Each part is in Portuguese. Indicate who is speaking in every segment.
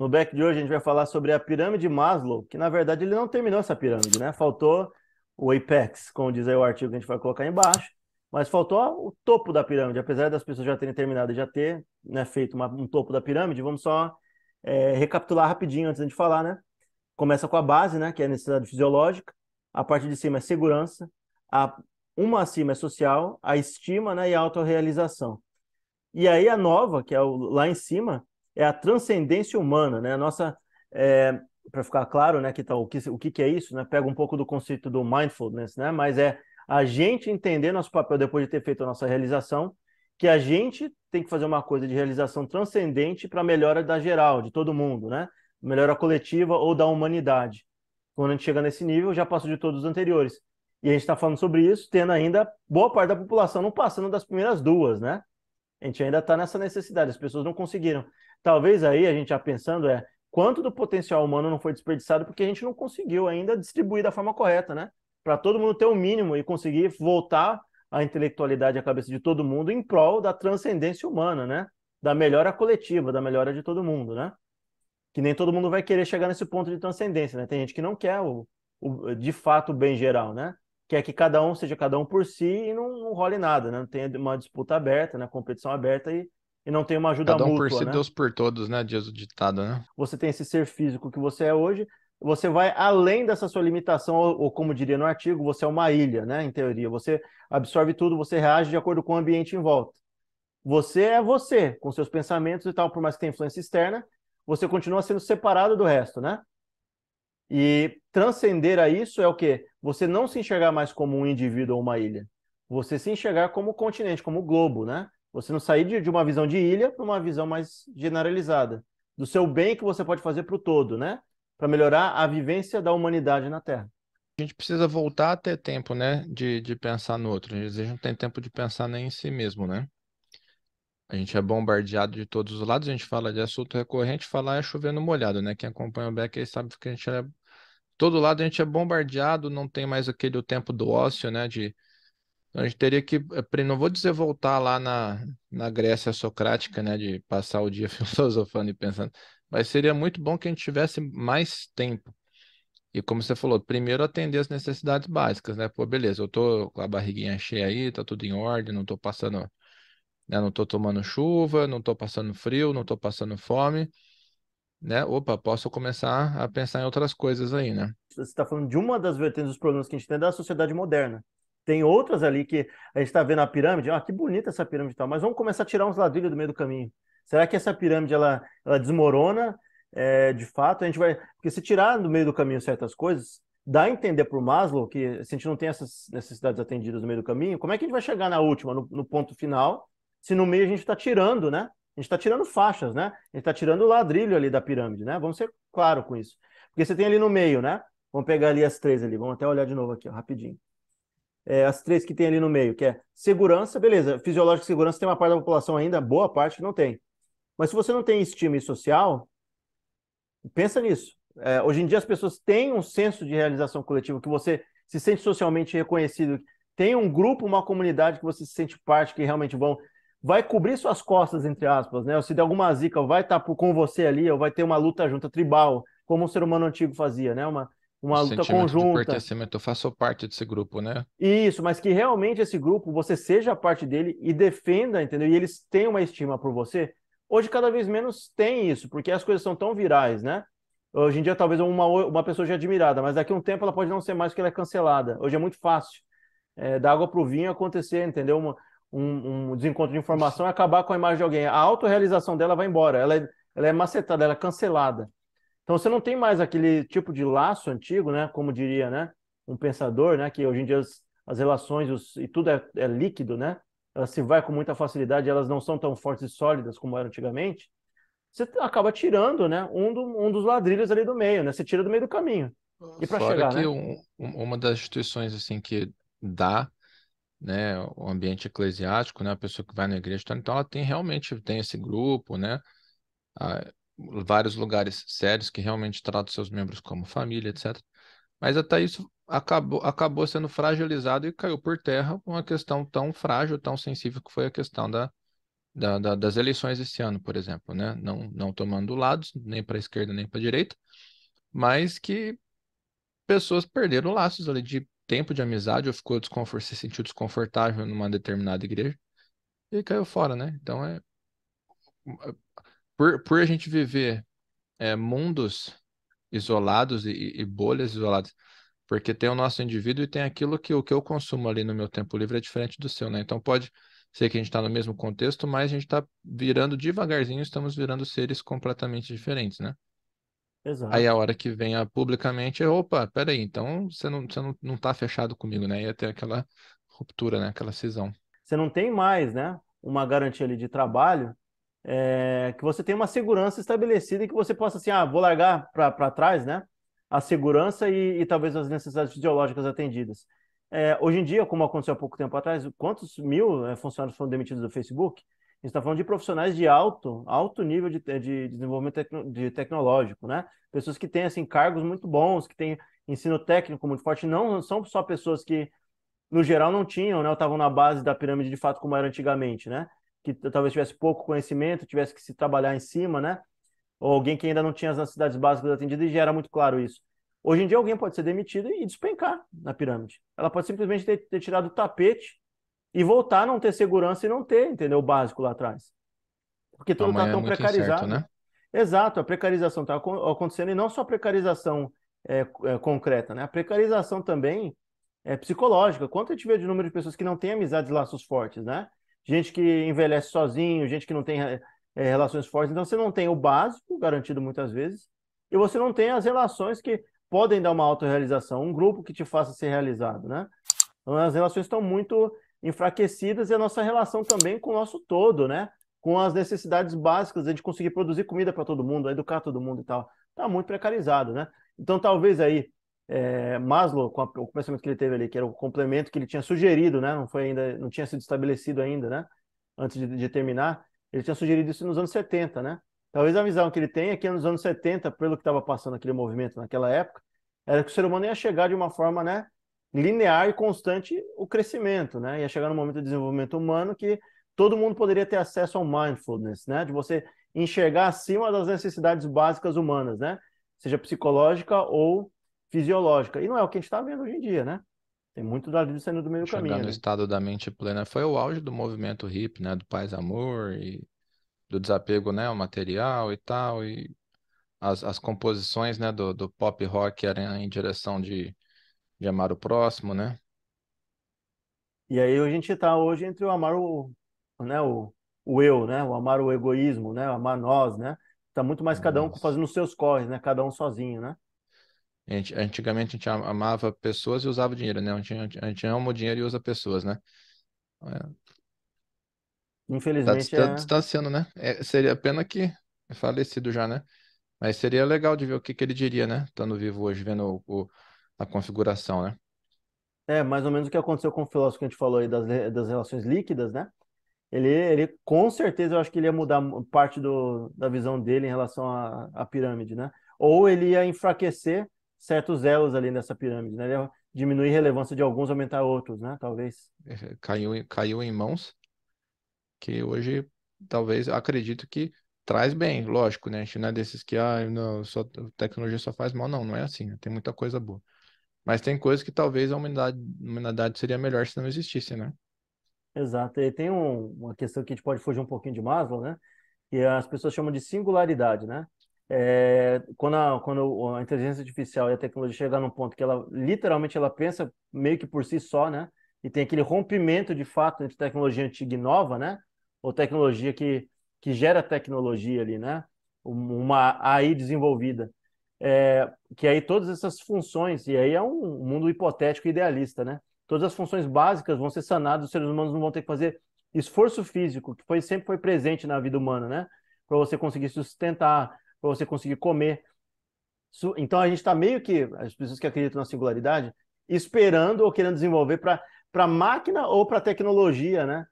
Speaker 1: No back de hoje a gente vai falar sobre a pirâmide de Maslow, que na verdade ele não terminou essa pirâmide, né? Faltou o apex, como diz aí o artigo que a gente vai colocar embaixo, mas faltou o topo da pirâmide. Apesar das pessoas já terem terminado e já ter, né, feito um topo da pirâmide, vamos só recapitular rapidinho antes de falar, né? Começa com a base, né, que é a necessidade fisiológica. A parte de cima é segurança. Uma acima é social, a estima, né, e a autorrealização. E aí a nova, que é lá em cima, é a transcendência humana, né? A nossa, para ficar claro, né, que tá, o que é isso, né? Pega um pouco do conceito do mindfulness, né? Mas é a gente entender nosso papel depois de ter feito a nossa realização, que a gente tem que fazer uma coisa de realização transcendente para a melhora da geral, de todo mundo, né? Melhora coletiva ou da humanidade. Quando a gente chega nesse nível, já passou de todos os anteriores. E a gente está falando sobre isso, tendo ainda boa parte da população não passando das primeiras duas, né? A gente ainda está nessa necessidade, as pessoas não conseguiram. Talvez aí a gente já pensando quanto do potencial humano não foi desperdiçado porque a gente não conseguiu ainda distribuir da forma correta, né? Para todo mundo ter o mínimo e conseguir voltar a intelectualidade à cabeça de todo mundo em prol da transcendência humana, né? Da melhora coletiva, da melhora de todo mundo, né? Que nem todo mundo vai querer chegar nesse ponto de transcendência, né? Tem gente que não quer de fato o bem geral, né? Quer que cada um seja cada um por si e não role nada, né? Não tenha uma disputa aberta, né? Competição aberta e não tem uma ajuda
Speaker 2: Cada um por
Speaker 1: mútua,
Speaker 2: si,
Speaker 1: né?
Speaker 2: Deus por todos, né? Diz o ditado, né?
Speaker 1: Você tem esse ser físico que você é hoje, você vai além dessa sua limitação, ou como diria no artigo, você é uma ilha, né? Em teoria, você absorve tudo, você reage de acordo com o ambiente em volta. Você é você, com seus pensamentos e tal, por mais que tenha influência externa, você continua sendo separado do resto, né? E transcender a isso é o quê? Você não se enxergar mais como um indivíduo ou uma ilha. Você se enxergar como continente, como globo, né? Você não sair de uma visão de ilha para uma visão mais generalizada. Do seu bem que você pode fazer para o todo, né? Para melhorar a vivência da humanidade na Terra.
Speaker 2: A gente precisa voltar a ter tempo, né? De pensar no outro. Às vezes a gente não tem tempo de pensar nem em si mesmo, né? A gente é bombardeado de todos os lados, a gente fala de assunto recorrente, falar é chovendo molhado, né? Quem acompanha o Beck aí sabe que a gente é. Todo lado a gente é bombardeado, não tem mais aquele o tempo do ócio, né? A gente teria que, não vou dizer voltar lá na Grécia socrática, né? De passar o dia filosofando e pensando, mas seria muito bom que a gente tivesse mais tempo. E como você falou, primeiro atender as necessidades básicas, né? Pô, beleza, eu tô com a barriguinha cheia aí, tá tudo em ordem, não tô passando, né? Não tô tomando chuva, não tô passando frio, não tô passando fome, né? Opa, posso começar a pensar em outras coisas aí, né?
Speaker 1: Você está falando de uma das vertentes dos problemas que a gente tem da sociedade moderna. Tem outras ali que a gente está vendo a pirâmide. Ah, que bonita essa pirâmide e tal, mas vamos começar a tirar uns ladrilhos do meio do caminho. Será que essa pirâmide ela desmorona de fato? A gente vai. Porque se tirar do meio do caminho certas coisas, dá a entender por Maslow que se a gente não tem essas necessidades atendidas no meio do caminho, como é que a gente vai chegar na última, no ponto final, se no meio a gente está tirando, né? A gente está tirando faixas, né? A gente está tirando o ladrilho ali da pirâmide, né? Vamos ser claro com isso. Porque você tem ali no meio, né? Vamos pegar ali as três ali, vamos até olhar de novo aqui, ó, rapidinho. As três que tem ali no meio, que é segurança, beleza. Fisiológica e segurança tem uma parte da população ainda, boa parte que não tem. Mas se você não tem estima e social, pensa nisso. Hoje em dia as pessoas têm um senso de realização coletiva, que você se sente socialmente reconhecido, tem um grupo, uma comunidade que você se sente parte, que realmente vai cobrir suas costas, entre aspas, né? Ou se der alguma zica, vai estar com você ali, ou vai ter uma luta junta tribal, como o ser humano antigo fazia, né?
Speaker 2: O
Speaker 1: Uma luta
Speaker 2: sentimento de
Speaker 1: conjunta.
Speaker 2: pertencimento, eu faço parte desse grupo, né?
Speaker 1: Isso, mas que realmente esse grupo, você seja parte dele e defenda, entendeu? E eles têm uma estima por você. Hoje, cada vez menos tem isso, porque as coisas são tão virais, né? Hoje em dia, talvez uma pessoa já admirada, mas daqui a um tempo ela pode não ser mais porque ela é cancelada. Hoje é muito fácil. Da água para o vinho acontecer, entendeu? Um desencontro de informação e acabar com a imagem de alguém. A autorrealização dela vai embora, ela é macetada, ela é cancelada. Então você não tem mais aquele tipo de laço antigo, né? Como diria, né? Um pensador, né? Que hoje em dia as relações e tudo é líquido, né? Elas se vai com muita facilidade, elas não são tão fortes e sólidas como eram antigamente. Você acaba tirando, né? Um dos ladrilhos ali do meio, né? Você tira do meio do caminho. E para
Speaker 2: Fora
Speaker 1: chegar,
Speaker 2: que
Speaker 1: né?
Speaker 2: uma das instituições assim que dá, né, o ambiente eclesiástico, né, a pessoa que vai na igreja, então ela tem realmente tem esse grupo, né, ah, vários lugares sérios que realmente tratam seus membros como família, etc. Mas até isso acabou sendo fragilizado e caiu por terra uma questão tão frágil, tão sensível que foi a questão das eleições esse ano, por exemplo, né? Não tomando lados, nem para a esquerda nem para a direita, mas que pessoas perderam laços ali de tempo de amizade ou se sentiu desconfortável numa determinada igreja e caiu fora, né? Então por a gente viver mundos isolados e bolhas isoladas, porque tem o nosso indivíduo e tem aquilo que o que eu consumo ali no meu tempo livre é diferente do seu, né? Então pode ser que a gente está no mesmo contexto, mas a gente está virando devagarzinho, estamos virando seres completamente diferentes, né? Aí a
Speaker 1: Exato.
Speaker 2: hora que venha publicamente, opa, peraí, então você não tá fechado comigo, né? Ia ter aquela ruptura, né? Aquela cisão.
Speaker 1: Você não tem mais, né, uma garantia ali de trabalho, que você tem uma segurança estabelecida e que você possa assim, vou largar para trás, né, a segurança e talvez as necessidades fisiológicas atendidas. Hoje em dia, como aconteceu há pouco tempo atrás, quantos mil funcionários foram demitidos do Facebook? A gente está falando de profissionais de alto nível de desenvolvimento tecnológico, né? Pessoas que têm assim cargos muito bons, que têm ensino técnico muito forte, não são só pessoas que no geral não tinham, né? Ou estavam na base da pirâmide de fato como era antigamente, né? Que talvez tivesse pouco conhecimento, tivesse que se trabalhar em cima, né? Ou alguém que ainda não tinha as necessidades básicas atendidas e já era muito claro isso. Hoje em dia alguém pode ser demitido e despencar na pirâmide. Ela pode simplesmente ter tirado o tapete e voltar a não ter segurança e não ter, entendeu? O básico lá atrás. Porque tudo está
Speaker 2: Amanhã é
Speaker 1: tão
Speaker 2: muito incerto,
Speaker 1: precarizado.
Speaker 2: né?
Speaker 1: Exato, a precarização está acontecendo e não só a precarização concreta, né? A precarização também psicológica. Quanto a gente vê de número de pessoas que não têm amizades e laços fortes, né? Gente que envelhece sozinho, gente que não tem relações fortes. Então você não tem o básico garantido muitas vezes e você não tem as relações que podem dar uma autorrealização, um grupo que te faça ser realizado, né? Então, as relações estão muito enfraquecidas e a nossa relação também com o nosso todo, né? Com as necessidades básicas, a gente conseguir produzir comida para todo mundo, educar todo mundo e tal. Está muito precarizado, né? Então, talvez aí, Maslow, com o pensamento que ele teve ali, que era o complemento que ele tinha sugerido, né? Não foi ainda, não tinha sido estabelecido ainda, né? Antes de terminar, ele tinha sugerido isso nos anos 70, né? Talvez a visão que ele tem é que nos anos 70, pelo que estava passando aquele movimento naquela época, era que o ser humano ia chegar de uma forma, né, linear e constante o crescimento, né? Ia chegar no momento de desenvolvimento humano que todo mundo poderia ter acesso ao mindfulness, né? De você enxergar acima das necessidades básicas humanas, né? Seja psicológica ou fisiológica. E não é o que a gente está vendo hoje em dia, né? Tem muito dali saindo do meio do
Speaker 2: Chegar
Speaker 1: caminho
Speaker 2: no
Speaker 1: ali.
Speaker 2: estado da mente plena foi o auge do movimento hippie, né? Do paz e amor e do desapego, né? Ao material e tal. E as composições, né? Do pop rock eram em direção de amar o próximo, né?
Speaker 1: E aí a gente está hoje entre o amar né, o eu, né? O amar o egoísmo, né? O amar nós, né? Tá muito mais cada um
Speaker 2: Nossa.
Speaker 1: fazendo os seus corres, né? Cada um sozinho, né?
Speaker 2: Antigamente a gente amava pessoas e usava dinheiro, né? A gente ama o dinheiro e usa pessoas, né? É, tá
Speaker 1: Infelizmente
Speaker 2: distanciando, né? Seria pena que é falecido já, né? Mas seria legal de ver o que que ele diria, né? Estando vivo hoje, vendo a configuração, né?
Speaker 1: mais ou menos o que aconteceu com o filósofo que a gente falou aí das relações líquidas, né? Ele com certeza eu acho que ele ia mudar parte da visão dele em relação à pirâmide, né? Ou ele ia enfraquecer certos elos ali nessa pirâmide, né? Ele ia diminuir a relevância de alguns, aumentar outros, né? Talvez.
Speaker 2: Caiu em mãos que hoje talvez acredito que traz bem, lógico, né? A gente não é desses que, não, só tecnologia só faz mal, não, não é assim, né? Tem muita coisa boa. Mas tem coisas que talvez a humanidade seria melhor se não existisse, né?
Speaker 1: Exato. E tem uma questão que a gente pode fugir um pouquinho de Maslow, né? Que as pessoas chamam de singularidade, né? Quando a inteligência artificial e a tecnologia chegar num ponto que ela literalmente ela pensa meio que por si só, né? E tem aquele rompimento de fato entre tecnologia antiga e nova, né? Ou tecnologia que gera tecnologia ali, né? Uma AI desenvolvida. Que aí todas essas funções, e aí é um mundo hipotético e idealista, né? Todas as funções básicas vão ser sanadas, os seres humanos não vão ter que fazer esforço físico, que sempre foi presente na vida humana, né? Para você conseguir sustentar, para você conseguir comer. Então a gente está meio que, as pessoas que acreditam na singularidade, esperando ou querendo desenvolver para máquina ou para tecnologia, né?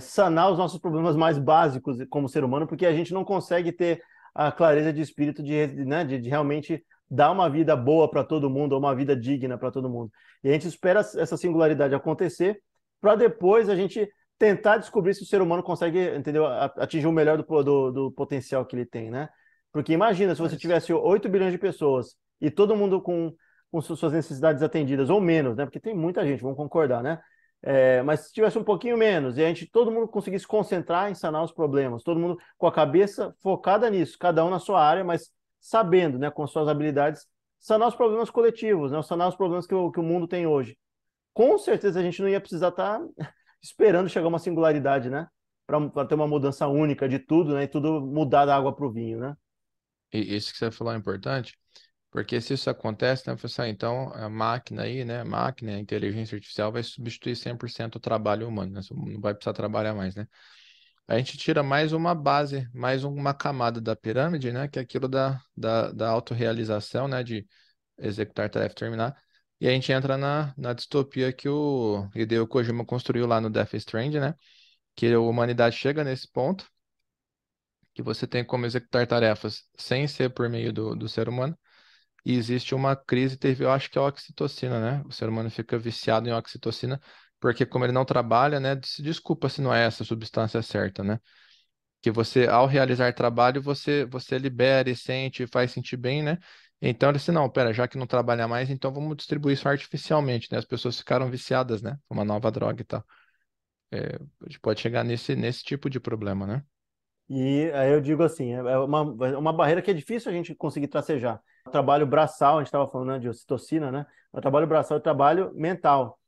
Speaker 1: Sanar os nossos problemas mais básicos como ser humano, porque a gente não consegue ter a clareza de espírito né, de realmente dar uma vida boa para todo mundo, ou uma vida digna para todo mundo. E a gente espera essa singularidade acontecer para depois a gente tentar descobrir se o ser humano consegue, entendeu, atingir o melhor do potencial que ele tem, né? Porque imagina, se você
Speaker 2: Mas,
Speaker 1: tivesse 8 bilhões de pessoas e todo mundo com suas necessidades atendidas, ou menos, né? Porque tem muita gente, vamos concordar, né? Mas se tivesse um pouquinho menos e todo mundo conseguisse concentrar em sanar os problemas, todo mundo com a cabeça focada nisso, cada um na sua área, mas sabendo, né, com suas habilidades, sanar os problemas coletivos, né? Sanar os problemas que o mundo tem hoje. Com certeza a gente não ia precisar estar esperando chegar uma singularidade, né? Para ter uma mudança única de tudo, né? E tudo mudar da água para o vinho, né?
Speaker 2: e isso que você falou é importante, porque se isso acontece, né, pessoal, então a máquina aí, né, a máquina, a inteligência artificial vai substituir 100% o trabalho humano, né? Você não vai precisar trabalhar mais, né? A gente tira mais uma base, mais uma camada da pirâmide, né, que é aquilo da autorrealização, né, de executar tarefa e terminar. E a gente entra na distopia que o Hideo Kojima construiu lá no Death Stranding, né? Que a humanidade chega nesse ponto, que você tem como executar tarefas sem ser por meio do ser humano. E existe uma crise, teve, eu acho que é a oxitocina, né? O ser humano fica viciado em oxitocina, porque como ele não trabalha, né? Se desculpa se não é essa substância certa, né? Que você, ao realizar trabalho, você libera e sente, faz sentir bem, né? Então ele disse, não, pera, já que não trabalha mais, então vamos distribuir isso artificialmente, né? As pessoas ficaram viciadas, né? Uma nova droga e tal. A gente pode chegar nesse tipo de problema, né?
Speaker 1: E aí eu digo assim, é uma barreira que é difícil a gente conseguir tracejar. O trabalho braçal, a gente estava falando, né, de ocitocina, né? O trabalho braçal é o trabalho mental.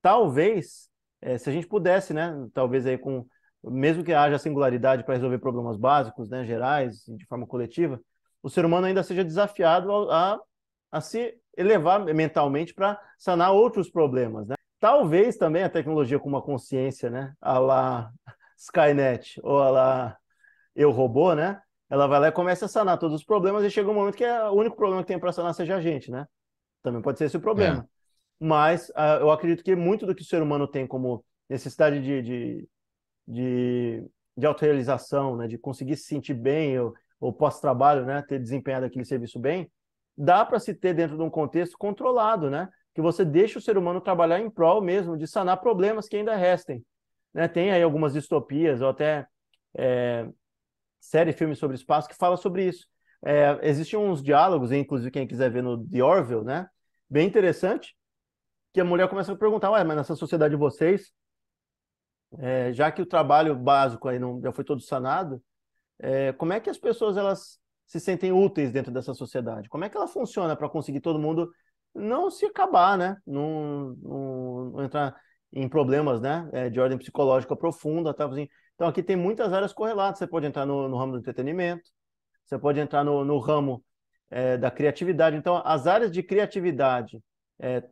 Speaker 1: Talvez, se a gente pudesse, né, talvez aí mesmo que haja singularidade para resolver problemas básicos, né, gerais, de forma coletiva, o ser humano ainda seja desafiado a se elevar mentalmente para sanar outros problemas, né? Talvez também a tecnologia com uma consciência, né, a la Skynet ou a la Eu, Robô, né? Ela vai lá e começa a sanar todos os problemas e chega um momento que o único problema que tem para sanar seja a gente, né? Também pode ser esse o
Speaker 2: É.
Speaker 1: problema. Mas eu acredito que muito do que o ser humano tem como necessidade de, de autorrealização, né? De conseguir se sentir bem ou pós-trabalho, né? Ter desempenhado aquele serviço bem, dá para se ter dentro de um contexto controlado, né? Que você deixa o ser humano trabalhar em prol mesmo de sanar problemas que ainda restem. Né? Tem aí algumas distopias ou até é, série, filme sobre espaço que fala sobre isso. Existem uns diálogos, inclusive quem quiser ver no The Orville, né? Bem interessante, que a mulher começa a perguntar, ué, mas nessa sociedade de vocês, já que o trabalho básico aí não, já foi todo sanado, como é que as pessoas elas se sentem úteis dentro dessa sociedade? Como é que ela funciona para conseguir todo mundo não se acabar, né? Não entrar em problemas, né? De ordem psicológica profunda, tá? Assim. Então aqui tem muitas áreas correlatas. Você pode entrar no ramo do entretenimento, você pode entrar no ramo da criatividade. Então as áreas de criatividade,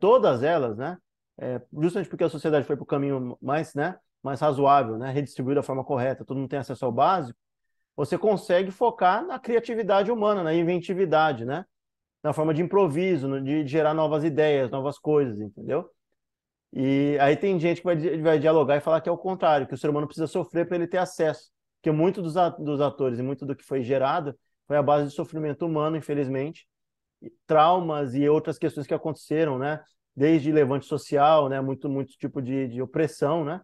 Speaker 1: todas elas, né? Justamente porque a sociedade foi para o caminho mais, né? Mais razoável, né? Redistribuir da forma correta, todo mundo tem acesso ao básico, você consegue focar na criatividade humana, na inventividade, né? Na forma de improviso, de gerar novas ideias, novas coisas, entendeu? E aí tem gente que vai dialogar e falar que é o contrário, que o ser humano precisa sofrer para ele ter acesso. Porque muito dos atores e muito do que foi gerado foi a base de sofrimento humano, infelizmente, traumas e outras questões que aconteceram, né? Desde levante social, né? Muito tipo de opressão, né?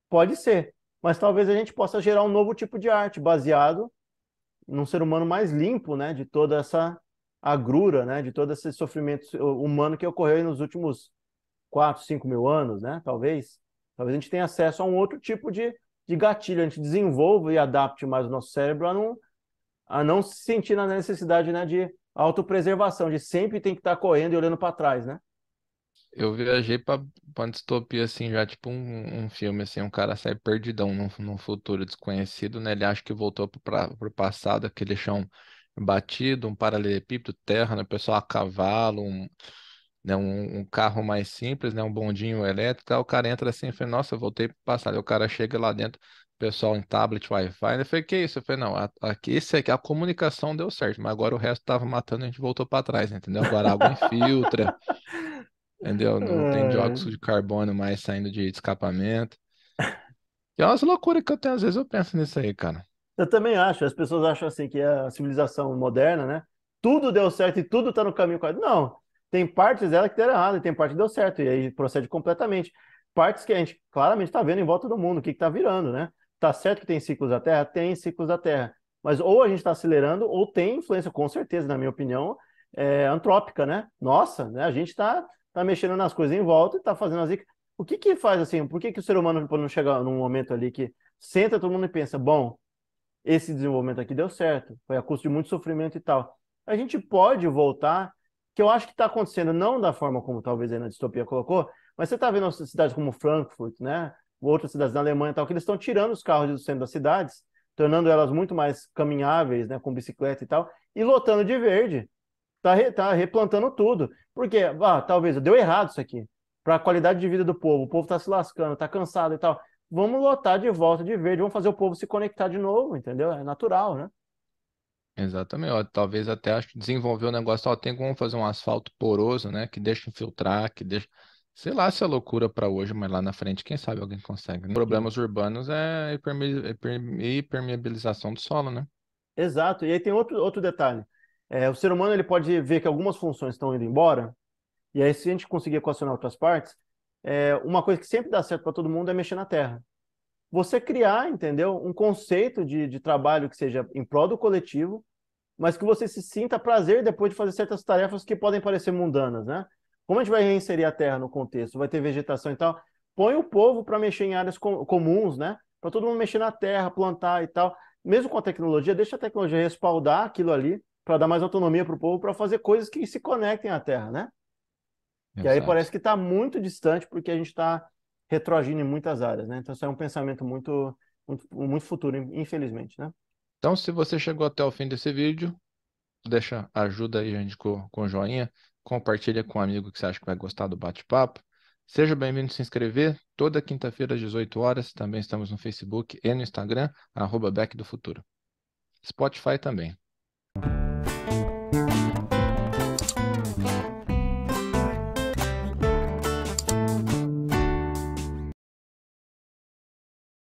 Speaker 1: Pode ser, mas talvez a gente possa gerar um novo tipo de arte baseado num ser humano mais limpo, né, de toda essa agrura, né, de todo esse sofrimento humano que ocorreu nos últimos 4, 5 mil anos, né, talvez. Talvez a gente tenha acesso a um outro tipo de gatilho, a gente desenvolva e adapte mais o nosso cérebro a não se sentir na necessidade, né, de autopreservação, de sempre ter que estar correndo e olhando para trás, né?
Speaker 2: Eu viajei pra uma distopia assim, já tipo um filme assim, um cara sai perdidão num futuro desconhecido, né? Ele acha que voltou pro passado, aquele chão batido, um paralelepípedo, terra, né? Pessoal a cavalo, né? Um carro mais simples, né? Um bondinho elétrico, aí o cara entra assim e fala, nossa, eu voltei pro passado. Aí o cara chega lá dentro, pessoal em tablet, Wi-Fi, né? Eu falei, que isso? Eu falei, não, aqui, esse aqui, a comunicação deu certo, mas agora o resto tava matando, a gente voltou pra trás, entendeu? Agora a água infiltra. Entendeu? Não tem
Speaker 1: É,
Speaker 2: dióxido de carbono mais saindo de escapamento. E é umas loucuras que eu tenho, às vezes eu penso nisso aí, cara.
Speaker 1: eu também acho, as pessoas acham assim que a civilização moderna, né? Tudo deu certo e tudo está no caminho correto. Não, tem partes dela que deram errado e tem parte que deu certo, e aí procede completamente. partes que a gente claramente está vendo em volta do mundo, o que está virando, né? Tá certo que tem ciclos da Terra? Tem ciclos da Terra. Mas ou a gente está acelerando, ou tem influência, com certeza, na minha opinião, antrópica, né? Nossa, né? A gente tá mexendo nas coisas em volta e está fazendo as... O que que faz assim? Por que que o ser humano não chega num momento ali que senta todo mundo e pensa, bom, esse desenvolvimento aqui deu certo, foi a custo de muito sofrimento e tal. A gente pode voltar, que eu acho que está acontecendo não da forma como talvez aí na distopia colocou, mas você está vendo cidades como Frankfurt, né? Outras cidades na Alemanha e tal, que eles estão tirando os carros do centro das cidades, tornando elas muito mais caminháveis, né? Com bicicleta e tal, e lotando de verde. Tá replantando tudo. Porque, talvez deu errado isso aqui. Para a qualidade de vida do povo. O povo está se lascando, está cansado e tal. Vamos lotar de volta de verde, vamos fazer o povo se conectar de novo, entendeu? É natural, né?
Speaker 2: Exatamente. Ó, talvez até acho que desenvolver o negócio, ó, tem como fazer um asfalto poroso, né? Que deixa infiltrar, que deixa. Sei lá se é loucura para hoje, mas lá na frente, quem sabe alguém consegue, né?
Speaker 1: Sim.
Speaker 2: Problemas urbanos é hipermeabilização do solo, né?
Speaker 1: Exato. E aí tem outro detalhe. O ser humano ele pode ver que algumas funções estão indo embora, e aí se a gente conseguir equacionar outras partes, uma coisa que sempre dá certo para todo mundo é mexer na terra. Você criar, entendeu? Um conceito de trabalho que seja em prol do coletivo, mas que você se sinta prazer depois de fazer certas tarefas que podem parecer mundanas, né? Como a gente vai reinserir a terra no contexto? Vai ter vegetação e tal. Põe o povo para mexer em áreas comuns, né? Para todo mundo mexer na terra, plantar e tal. Mesmo com a tecnologia, deixa a tecnologia respaldar aquilo ali para dar mais autonomia para o povo para fazer coisas que se conectem à terra, né? Que aí
Speaker 2: Exato.
Speaker 1: parece que está muito distante porque a gente está retroagindo em muitas áreas, né? Então isso é um pensamento muito futuro, infelizmente, né?
Speaker 2: Então, se você chegou até o fim desse vídeo, deixa ajuda aí, gente, com joinha. Compartilha com um amigo que você acha que vai gostar do bate-papo. Seja bem-vindo a se inscrever. Toda quinta-feira às 18 horas. Também estamos no Facebook e no Instagram, @Back do Futuro. Spotify também.